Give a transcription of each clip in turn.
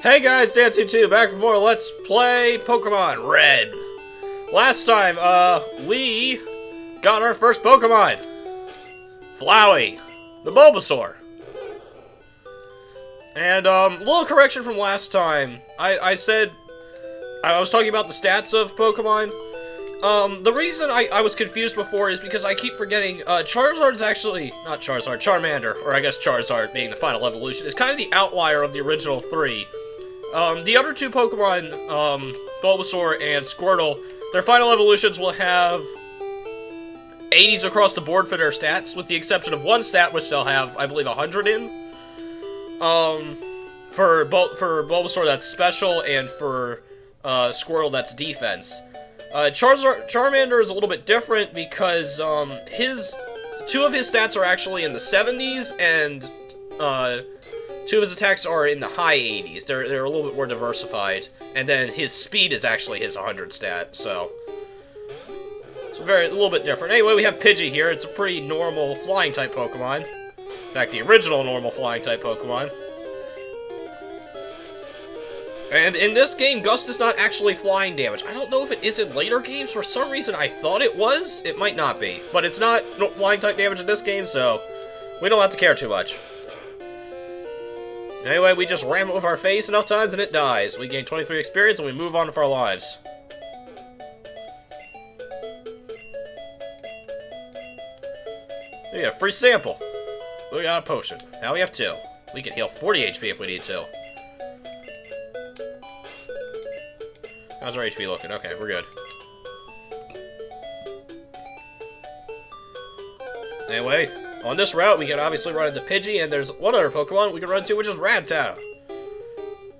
Hey guys, Dancing2 back for more Let's Play Pokemon Red. Last time, we got our first Pokemon. Flowey, the Bulbasaur. And, little correction from last time. I said, I was talking about the stats of Pokemon. The reason I was confused before is because I keep forgetting, Charizard's actually, not Charizard, Charmander, or I guess Charizard being the final evolution, is kind of the outlier of the original three. The other two Pokemon, Bulbasaur and Squirtle, their final evolutions will have 80s across the board for their stats, with the exception of one stat which they'll have, I believe, 100 in. For Bulbasaur that's special, and for Squirtle that's defense. Charmander is a little bit different because two of his stats are actually in the 70s, and two of his attacks are in the high 80s. They're a little bit more diversified. And then his speed is actually his 100 stat, so it's a little bit different. Anyway, we have Pidgey here. It's a pretty normal flying-type Pokemon. In fact, the original normal flying-type Pokemon. And in this game, Gust is not actually flying damage. I don't know if it is in later games. For some reason, I thought it was. It might not be. But it's not flying-type damage in this game, so we don't have to care too much. Anyway, we just ram it with our face enough times and it dies. We gain 23 experience and we move on with our lives. Yeah, free sample. We got a potion. Now we have 2. We can heal 40 HP if we need to. How's our HP looking? Okay, we're good. Anyway, on this route, we can obviously run into Pidgey, and there's one other Pokemon we can run into, which is Rattata.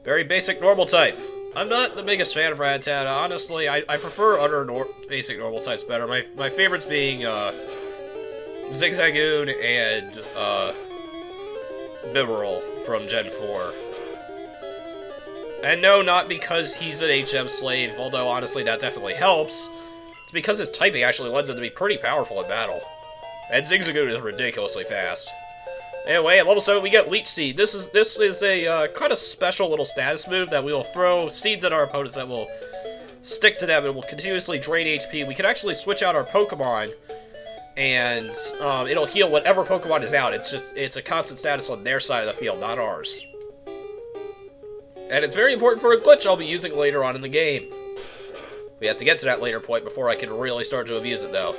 Very basic, normal type. I'm not the biggest fan of Rattata. Honestly, I prefer other basic normal types better. My favorites being Zigzagoon and Bibarel from Gen 4. And no, not because he's an HM slave, although honestly that definitely helps. It's because his typing actually lends him to be pretty powerful in battle. And Zigzagoon is ridiculously fast. Anyway, at level 7 we get Leech Seed. This is a kind of special little status move that we will throw seeds at our opponents that will stick to them and will continuously drain HP. We can actually switch out our Pokemon, and it'll heal whatever Pokemon is out. It's a constant status on their side of the field, not ours. And it's very important for a glitch I'll be using later on in the game. We have to get to that later point before I can really start to abuse it, though.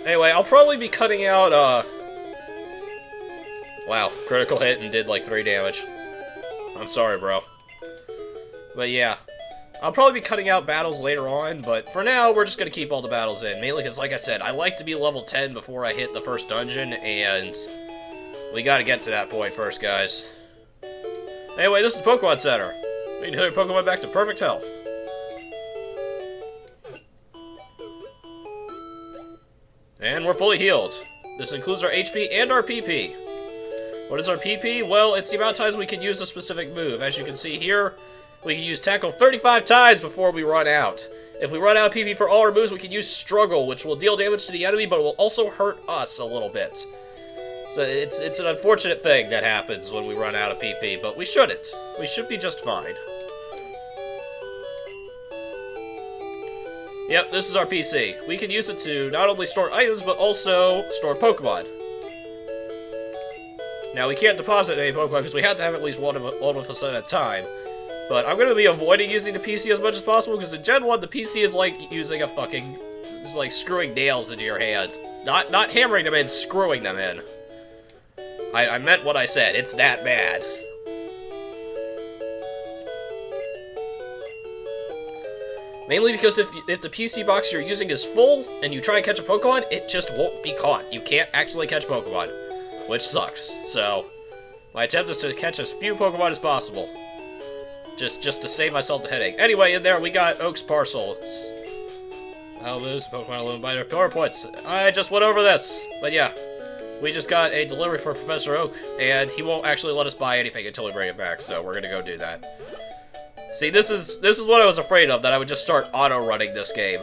Anyway, I'll probably be cutting out, wow, critical hit and did like 3 damage. I'm sorry, bro. But yeah, I'll probably be cutting out battles later on, but for now, we're just gonna keep all the battles in. Mainly because, like I said, I like to be level 10 before I hit the first dungeon, and we gotta get to that point first, guys. Anyway, this is the Pokemon Center. We need to hit our Pokemon back to perfect health. And we're fully healed. This includes our HP and our PP. What is our PP? Well, it's the amount of times we can use a specific move. As you can see here, we can use Tackle 35 times before we run out. If we run out of PP for all our moves, we can use Struggle, which will deal damage to the enemy, but it will also hurt us a little bit. So it's an unfortunate thing that happens when we run out of PP, but we shouldn't. We should be just fine. Yep, this is our PC. We can use it to not only store items, but also store Pokemon. Now, we can't deposit any Pokemon because we have to have at least one of us at a time. But I'm going to be avoiding using the PC as much as possible, because in Gen 1, the PC is like using a fucking... it's like screwing nails into your hands. Not hammering them in, screwing them in. I meant what I said. It's that bad. Mainly because if the PC box you're using is full, and you try and catch a Pokemon, it just won't be caught. You can't actually catch Pokemon, which sucks. So, my attempt is to catch as few Pokemon as possible. Just to save myself the headache. Anyway, in there we got Oak's Parcel. I'll lose Pokemon alone by their power points. I just went over this, but yeah. We just got a delivery for Professor Oak, and he won't actually let us buy anything until we bring it back, so we're gonna go do that. See, this is what I was afraid of, that I would just start auto-running this game.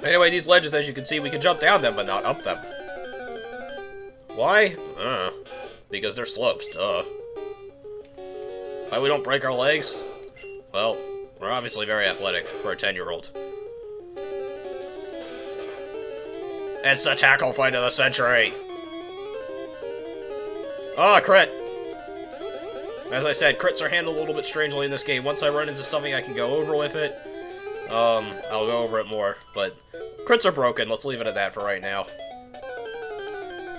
Anyway, these ledges, as you can see, we can jump down them, but not up them. Why? Because they're slopes, duh. Why we don't break our legs? Well, we're obviously very athletic for a 10-year-old. It's the tackle fight of the century! Ah, crit! As I said, crits are handled a little bit strangely in this game. Once I run into something I can go over with it, I'll go over it more. But crits are broken. Let's leave it at that for right now.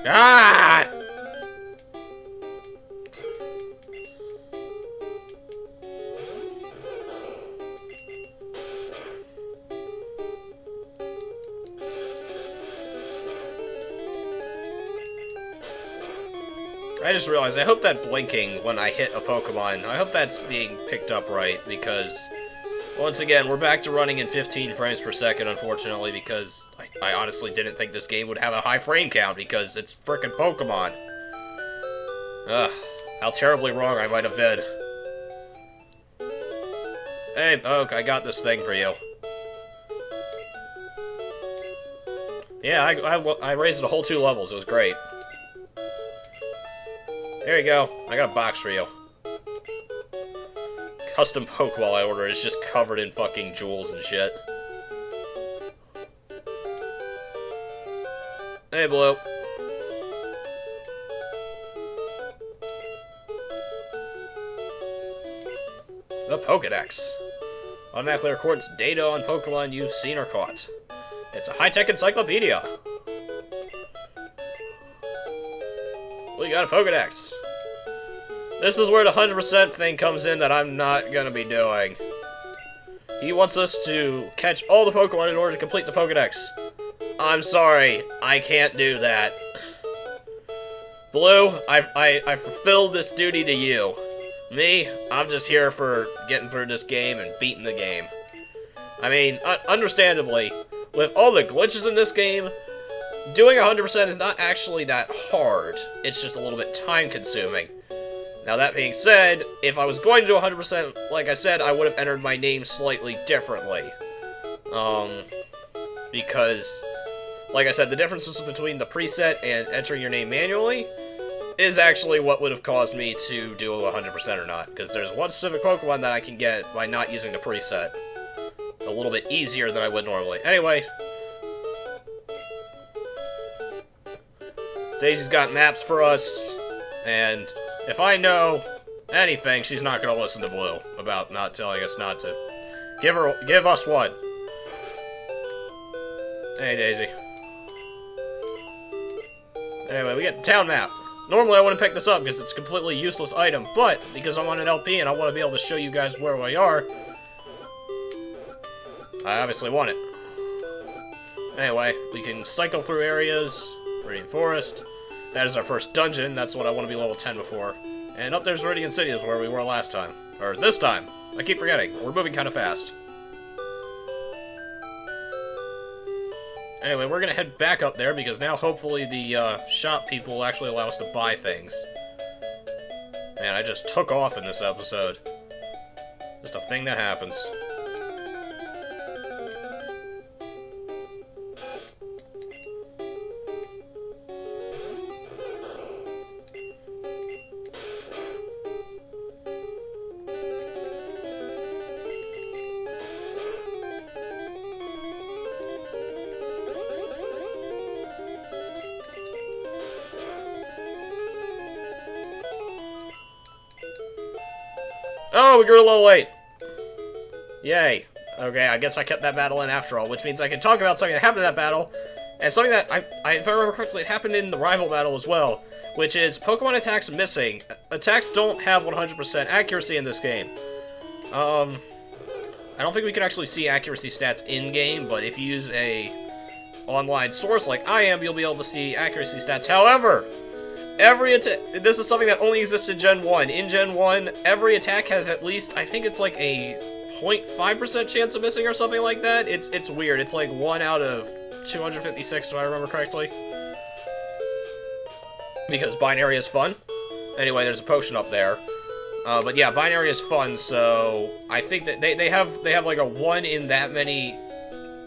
Ah! I just realized, I hope that blinking when I hit a Pokemon, I hope that's being picked up right, because, once again, we're back to running in 15 frames per second, unfortunately, because I honestly didn't think this game would have a high frame count, because it's frickin' Pokemon. Ugh, how terribly wrong I might have been. Hey, Poke, I got this thing for you. Yeah, I raised it a whole 2 levels, it was great. There you go. I got a box for you. Custom Pokeball I ordered is just covered in fucking jewels and shit. Hey, Blue. The Pokedex. Automatically records data on Pokemon you've seen or caught. It's a high-tech encyclopedia. Well, you got a Pokedex. This is where the 100% thing comes in that I'm not gonna be doing. He wants us to catch all the Pokemon in order to complete the Pokedex. I'm sorry, I can't do that. Blue, I fulfilled this duty to you. Me, I'm just here for getting through this game and beating the game. I mean, understandably, with all the glitches in this game, doing 100% is not actually that hard. It's just a little bit time-consuming. Now, that being said, if I was going to do 100%, like I said, I would have entered my name slightly differently. Because, like I said, the differences between the preset and entering your name manually is actually what would have caused me to do 100% or not. Because there's one specific Pokemon that I can get by not using the preset. A little bit easier than I would normally. Anyway. Daisy's got maps for us, and if I know anything, she's not going to listen to Blue about not telling us not to. Give us one. Hey, Daisy. Anyway, we get the town map. Normally, I wouldn't pick this up because it's a completely useless item, but because I'm on an LP and I want to be able to show you guys where we are, I obviously want it. Anyway, we can cycle through areas. Viridian Forest. That is our first dungeon. That's what I want to be level 10 before. And up there's Viridian City is where we were last time. Or this time. I keep forgetting. We're moving kind of fast. Anyway, we're going to head back up there because now hopefully the shop people will actually allow us to buy things. Man, I just took off in this episode. Just a thing that happens. Oh, we grew to level 8. Yay. Okay, I guess I kept that battle in after all, which means I can talk about something that happened in that battle, and something that, if I remember correctly, it happened in the rival battle as well, which is Pokemon attacks missing. Attacks don't have 100% accuracy in this game. I don't think we can actually see accuracy stats in-game, but if you use a online source like I am, you'll be able to see accuracy stats. However, this is something that only exists in Gen 1. In Gen 1, every attack has at least, I think it's like a 0.5% chance of missing or something like that. It's weird. It's like 1 out of 256, if I remember correctly. Because binary is fun. Anyway, there's a potion up there. But yeah, binary is fun, so I think that they have like a 1 in that many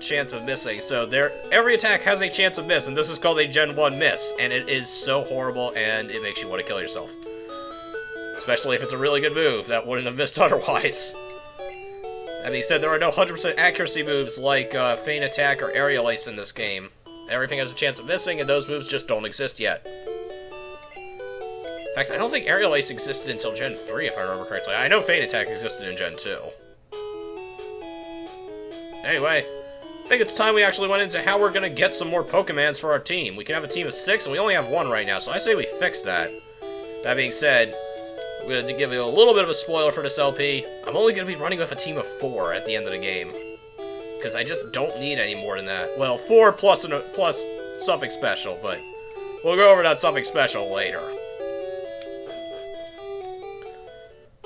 chance of missing, so every attack has a chance of miss, and this is called a Gen 1 miss, and it is so horrible, and it makes you want to kill yourself. Especially if it's a really good move that wouldn't have missed otherwise. That being said, there are no 100% accuracy moves like Feint Attack or Aerial Ace in this game. Everything has a chance of missing, and those moves just don't exist yet. In fact, I don't think Aerial Ace existed until Gen 3, if I remember correctly. I know Feint Attack existed in Gen 2. Anyway, I think it's time we actually went into how we're going to get some more Pokemons for our team. We can have a team of 6, and we only have 1 right now, so I say we fix that. That being said, I'm going to give you a little bit of a spoiler for this LP. I'm only going to be running with a team of 4 at the end of the game. Because I just don't need any more than that. Well, 4 plus something special, but we'll go over that something special later.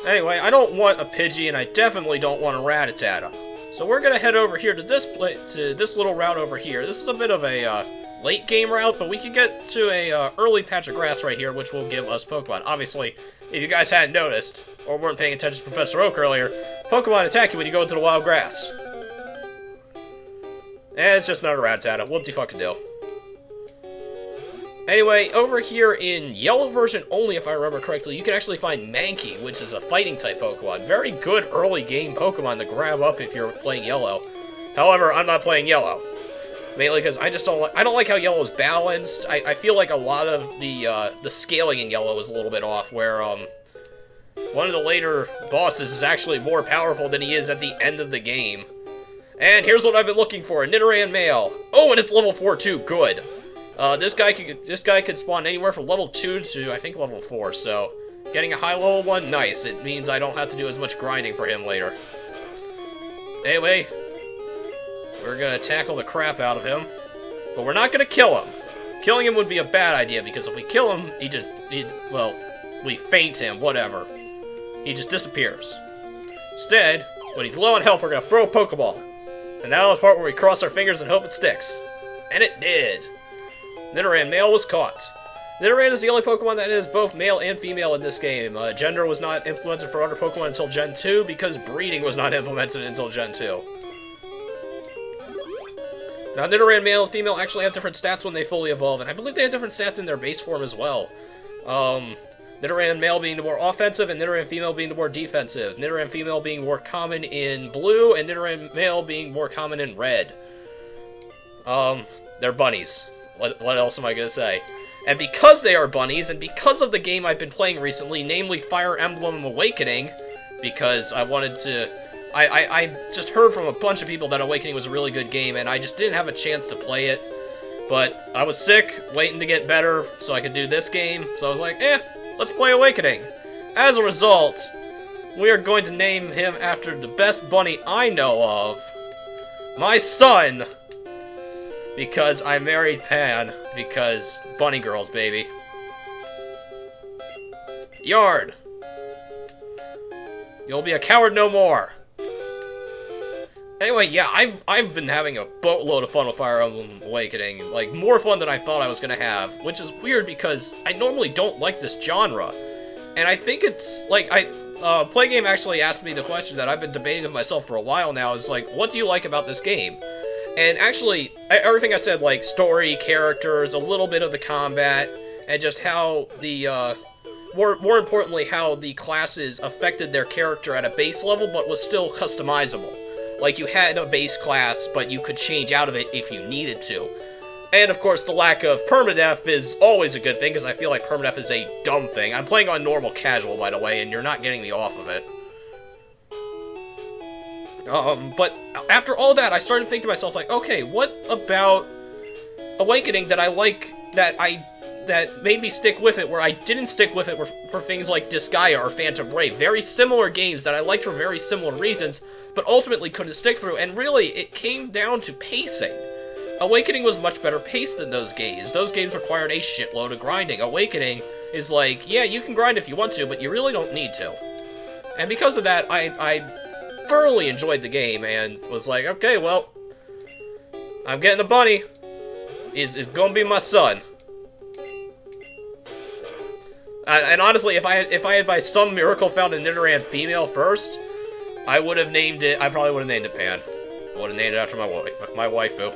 Anyway, I don't want a Pidgey, and I definitely don't want a Rattata. So we're going to head over here to this little route over here. This is a bit of a late game route, but we can get to a early patch of grass right here, which will give us Pokemon. Obviously, if you guys hadn't noticed, or weren't paying attention to Professor Oak earlier, Pokemon attack you when you go into the wild grass. And it's just another Rattata. Whoop-de-fucking-do. Anyway, over here in Yellow version only, if I remember correctly, you can actually find Mankey, which is a fighting-type Pokemon. Very good early-game Pokemon to grab up if you're playing Yellow. However, I'm not playing Yellow. Mainly because I don't like how Yellow is balanced. I feel like a lot of the scaling in Yellow is a little bit off, where one of the later bosses is actually more powerful than he is at the end of the game. And here's what I've been looking for, a Nidoran male. Oh, and it's level 4 too, good. This guy could spawn anywhere from level 2 to, I think, level 4, so getting a high level one, nice. It means I don't have to do as much grinding for him later. Anyway, we're gonna tackle the crap out of him, but we're not gonna kill him. Killing him would be a bad idea, because if we kill him, well, we feint him, whatever. He just disappears. Instead, when he's low on health, we're gonna throw a Pokeball. And now the part where we cross our fingers and hope it sticks. And it did. Nidoran male was caught. Nidoran is the only Pokemon that is both male and female in this game. Gender was not implemented for other Pokemon until Gen 2 because breeding was not implemented until Gen 2. Now, Nidoran male and female actually have different stats when they fully evolve, and I believe they have different stats in their base form as well. Nidoran male being the more offensive, and Nidoran female being the more defensive. Nidoran female being more common in blue, and Nidoran male being more common in red. They're bunnies. What else am I gonna say? And because they are bunnies, and because of the game I've been playing recently, namely Fire Emblem Awakening, because I wanted to... I just heard from a bunch of people that Awakening was a really good game, and I just didn't have a chance to play it. But I was sick, waiting to get better, so I could do this game. So I was like, let's play Awakening. As a result, we are going to name him after the best bunny I know of. My son! Because I married Pan, because bunny girls, baby. Yard! You'll be a coward no more! Anyway, yeah, I've been having a boatload of fun with Fire Emblem Awakening. Like, more fun than I thought I was gonna have. Which is weird because I normally don't like this genre. And I think it's, like, Playgame actually asked me the question that I've been debating with myself for a while now, is like, what do you like about this game? And actually, everything I said, like, story, characters, a little bit of the combat, and just how the, more importantly, how the classes affected their character at a base level, but was still customizable. Like, you had a base class, but you could change out of it if you needed to. And, of course, the lack of permadeath is always a good thing, because I feel like permadeath is a dumb thing. I'm playing on normal casual, by the way, and you're not getting me off of it. But after all that, I started thinking to myself, like, okay, what about Awakening that I like, that made me stick with it, where I didn't stick with it for things like Disgaea or Phantom Brave. Very similar games that I liked for very similar reasons, but ultimately couldn't stick through, and really, it came down to pacing. Awakening was much better paced than those games. Those games required a shitload of grinding. Awakening is like, yeah, you can grind if you want to, but you really don't need to. And because of that, I thoroughly enjoyed the game, and was like, okay, well, I'm getting a bunny. Is gonna be my son. And honestly, if I had by some miracle found a Nidoran female first, I would have named it, I probably would have named it Pan. I would have named it after my waifu.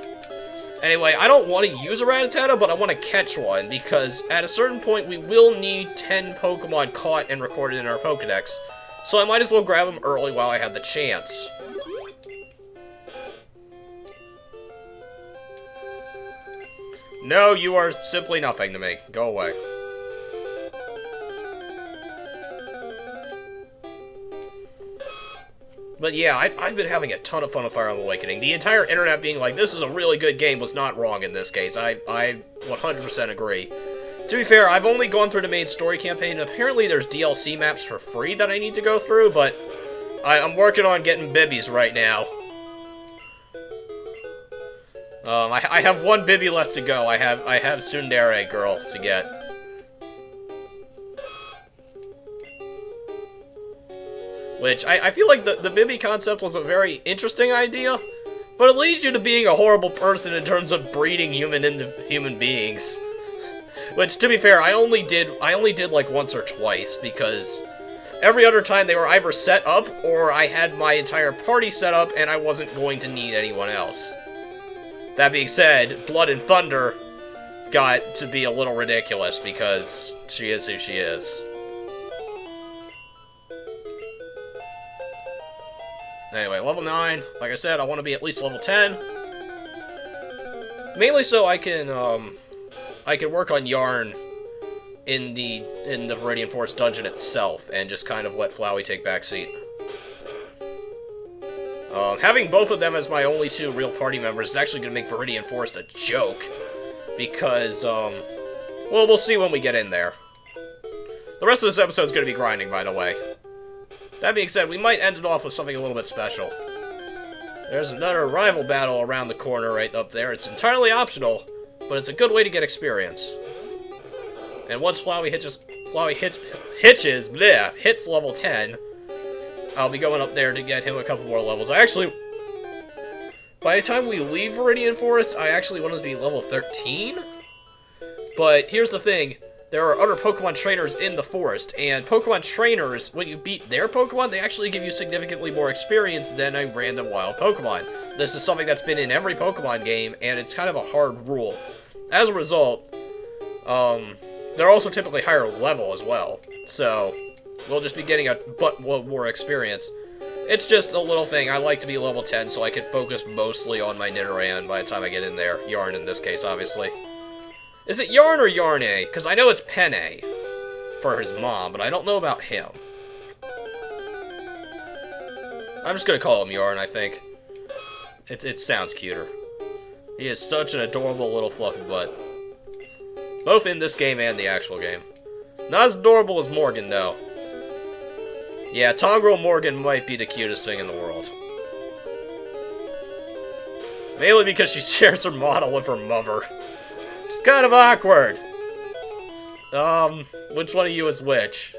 Anyway, I don't want to use a Rattata, but I want to catch one, because at a certain point we will need 10 Pokemon caught and recorded in our Pokedex. So I might as well grab them early while I have the chance. No, you are simply nothing to me. Go away. But yeah, I've been having a ton of fun with Fire Emblem Awakening. The entire internet being like, this is a really good game was not wrong in this case. I 100% agree. To be fair, I've only gone through the main story campaign, and apparently there's DLC maps for free that I need to go through, but I'm working on getting Bibbies right now. I have one Bibby left to go. I have Tsundere Girl to get. Which, I feel like the Bibby concept was a very interesting idea, but it leads you to being a horrible person in terms of breeding into human beings. Which, to be fair, I only did like once or twice, because every other time they were either set up, or I had my entire party set up, and I wasn't going to need anyone else. That being said, Blood and Thunder got to be a little ridiculous, because she is who she is. Anyway, level 9. Like I said, I want to be at least level 10. Mainly so I can work on Yarn in the Viridian Forest dungeon itself, and just kind of let Flowey take backseat. Having both of them as my only two real party members is actually going to make Viridian Forest a joke, because, well, we'll see when we get in there. The rest of this episode is going to be grinding, by the way. That being said, we might end it off with something a little bit special. There's another rival battle around the corner right up there. It's entirely optional, but it's a good way to get experience. And once Flowey hits level 10, I'll be going up there to get him a couple more levels. By the time we leave Viridian Forest, I actually want to be level 13. But here's the thing. There are other Pokemon trainers in the forest, and Pokemon trainers, when you beat their Pokemon, they actually give you significantly more experience than a random wild Pokemon. This is something that's been in every Pokemon game, and it's kind of a hard rule. As a result, they're also typically higher level as well, so we'll just be getting a buttload more experience. It's just a little thing. I like to be level 10 so I can focus mostly on my Nidoran by the time I get in there. Yarn in this case, obviously. Is it Yarn or Yarne? Because I know it's Penne for his mom, but I don't know about him. I'm just going to call him Yarn, I think. It sounds cuter. He is such an adorable little fluffy butt. Both in this game and the actual game. Not as adorable as Morgan, though. Yeah, Tongrel Morgan might be the cutest thing in the world. Mainly because she shares her model with her mother. It's kind of awkward. Which one of you is which?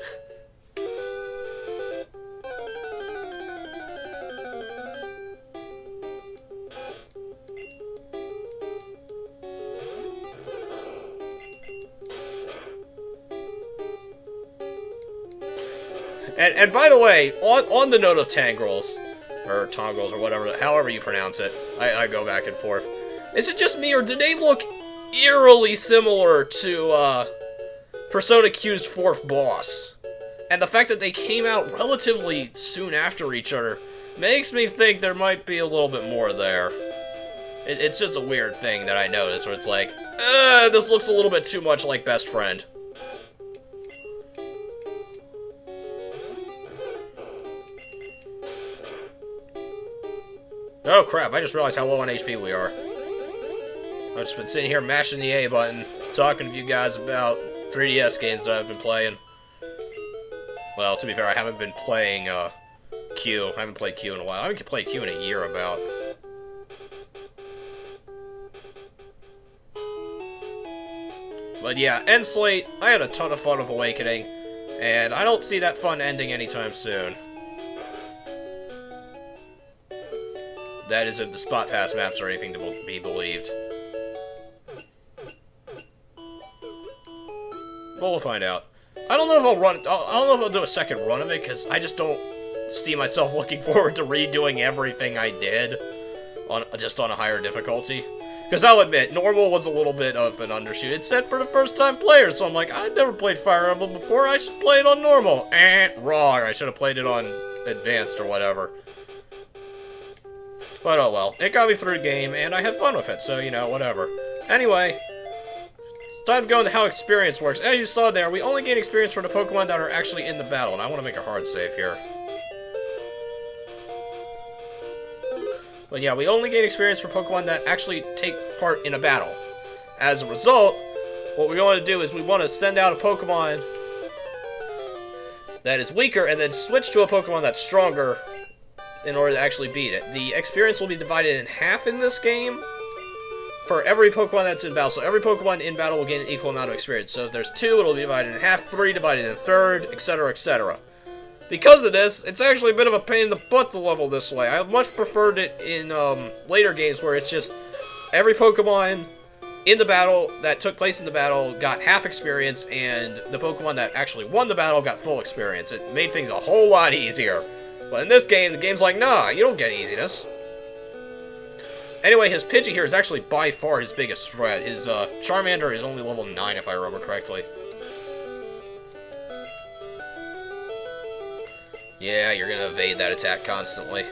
And by the way, on the note of Tangrels, or Tongrels, or whatever, however you pronounce it, I go back and forth. Is it just me, or do they look eerily similar to, Persona Q's fourth boss? And the fact that they came out relatively soon after each other makes me think there might be a little bit more there. It's just a weird thing that I noticed, where it's like, this looks a little bit too much like Best Friend. Oh crap, I just realized how low on HP we are. I've just been sitting here mashing the A button, talking to you guys about 3DS games that I've been playing. Well, to be fair, I haven't been playing, Q. I haven't played Q in a while. I haven't played Q in a year, about. But yeah, end slate, I had a ton of fun with Awakening, and I don't see that fun ending anytime soon. That is if the spot pass maps are anything to be believed. But we'll find out. I don't know if I'll run. I don't know if I'll do a second run of it, because I just don't see myself looking forward to redoing everything I did. just on a higher difficulty. Because I'll admit, normal was a little bit of an undershoot. It's set for the first-time players, so I'm like, I've never played Fire Emblem before. I should play it on normal. Wrong. I should have played it on advanced or whatever. But oh well. It got me through the game, and I had fun with it, so, you know, whatever. Anyway, time to go into how experience works. As you saw there, we only gain experience for the Pokemon that are actually in the battle, and I want to make a hard save here. But yeah, we only gain experience for Pokemon that actually take part in a battle. As a result, what we want to do is we want to send out a Pokemon that is weaker and then switch to a Pokemon that's stronger in order to actually beat it. The experience will be divided in half in this game for every Pokemon that's in battle. So every Pokemon in battle will gain an equal amount of experience. So if there's 2, it'll be divided in half, 3 divided in a third, etc., etc. Because of this, it's actually a bit of a pain in the butt to level this way. I much preferred it in later games where it's just every Pokemon in the battle that took place in the battle got half experience, and the Pokemon that actually won the battle got full experience. It made things a whole lot easier. But in this game, the game's like, nah, you don't get easiness. Anyway, his Pidgey here is actually by far his biggest threat. His Charmander is only level 9, if I remember correctly. Yeah, you're gonna evade that attack constantly.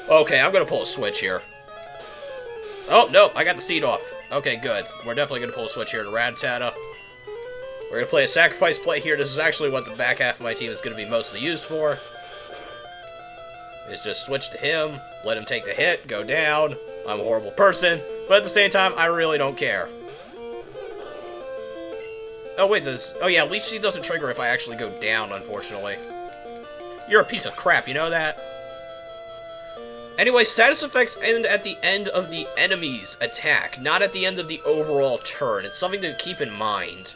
Okay, I'm gonna pull a switch here. Oh, no, I got the seed off. Okay, good. We're definitely gonna pull a switch here to Rattata. We're gonna play a sacrifice play here. This is actually what the back half of my team is gonna be mostly used for. Is just switch to him, let him take the hit, go down. I'm a horrible person, but at the same time, I really don't care. Oh, wait, oh yeah, Leech Seed doesn't trigger if I actually go down, unfortunately. You're a piece of crap, you know that? Anyway, status effects end at the end of the enemy's attack, not at the end of the overall turn. It's something to keep in mind.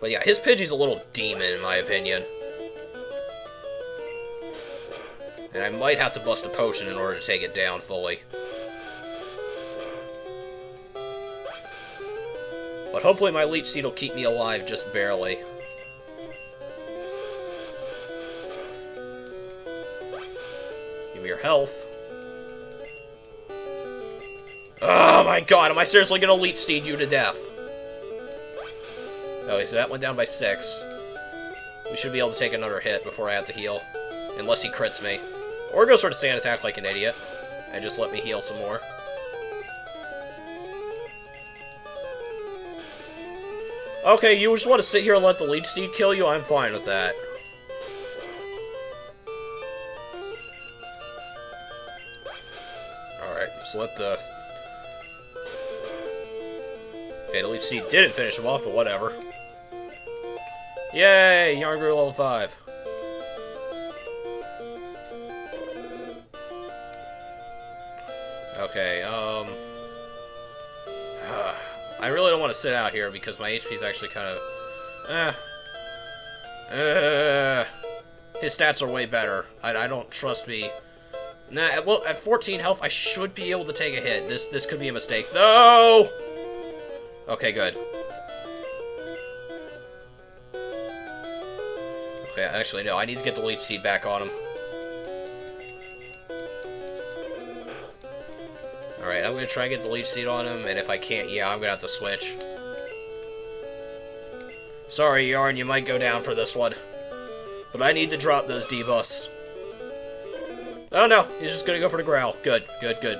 But yeah, his Pidgey's a little demon, in my opinion. And I might have to bust a potion in order to take it down fully. But hopefully my Leech Seed will keep me alive just barely. Give me your health. Oh my god, am I seriously gonna Leech Seed you to death? Okay, so that went down by 6. We should be able to take another hit before I have to heal. Unless he crits me. Or go sort of sand attack like an idiot. And just let me heal some more. Okay, you just want to sit here and let the Leech Seed kill you? I'm fine with that. Alright, just let the... Okay, the Leech Seed didn't finish him off, but whatever. Yay! Yarn grew level 5. Okay, I really don't want to sit out here because my HP is actually kind of... his stats are way better. I don't trust me. Nah, well, at 14 health, I should be able to take a hit. This could be a mistake. No! Okay, good. Okay, actually, no. I need to get the Leech Seed back on him. Alright, I'm going to try and get the Leech Seed on him, and if I can't, yeah, I'm going to have to switch. Sorry, Yarn, you might go down for this one. But I need to drop those debuffs. Oh no, he's just going to go for the Growl. Good, good, good.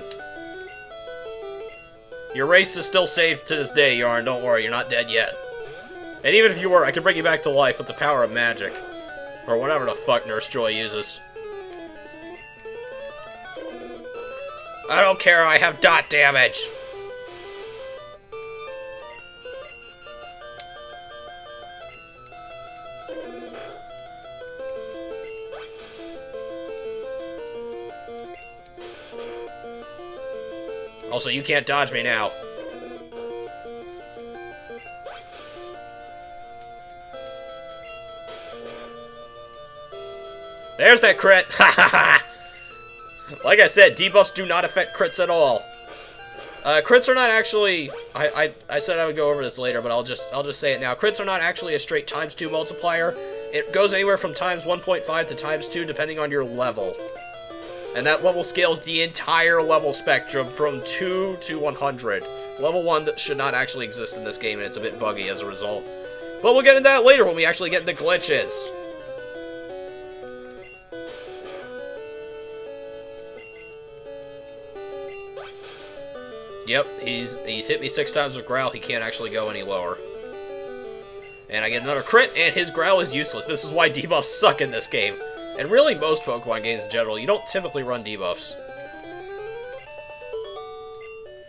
Your race is still safe to this day, Yarn. Don't worry, you're not dead yet. And even if you were, I could bring you back to life with the power of magic. Or whatever the fuck Nurse Joy uses. I don't care, I have dot damage! Also, you can't dodge me now. There's that crit! Ha ha ha! Like I said, debuffs do not affect crits at all. Crits are not actually... I said I would go over this later, but I'll just say it now. Crits are not actually a straight ×2 multiplier. It goes anywhere from ×1.5 to ×2, depending on your level. And that level scales the entire level spectrum from 2 to 100. Level 1 that should not actually exist in this game, and it's a bit buggy as a result. But we'll get into that later when we actually get into glitches. Yep, he's hit me 6 times with Growl. He can't actually go any lower. And I get another crit, and his Growl is useless. This is why debuffs suck in this game. And really, most Pokemon games in general, you don't typically run debuffs.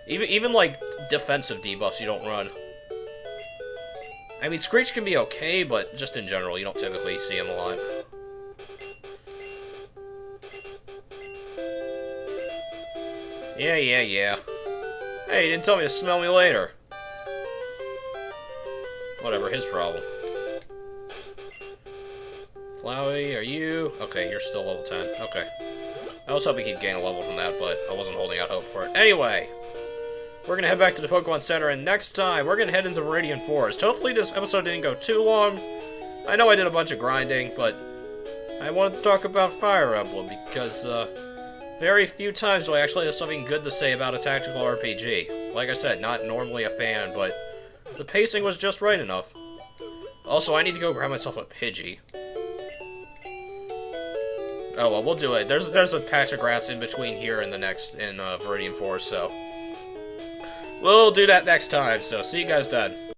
Even like, defensive debuffs you don't run. I mean, Screech can be okay, but just in general, you don't typically see him a lot. Yeah. Hey, you didn't tell me to smell me later. Whatever, his problem. Flowey, are you? Okay, you're still level 10. Okay. I was hoping he'd gain a level from that, but I wasn't holding out hope for it. Anyway, we're gonna head back to the Pokemon Center, and next time, we're gonna head into Viridian Forest. Hopefully this episode didn't go too long. I know I did a bunch of grinding, but I wanted to talk about Fire Emblem, because, very few times do I actually have something good to say about a tactical RPG. Like I said, not normally a fan, but the pacing was just right enough. Also, I need to go grab myself a Pidgey. Oh, well, we'll do it. There's a patch of grass in between here and the next, in Viridian Forest, so we'll do that next time, so see you guys then.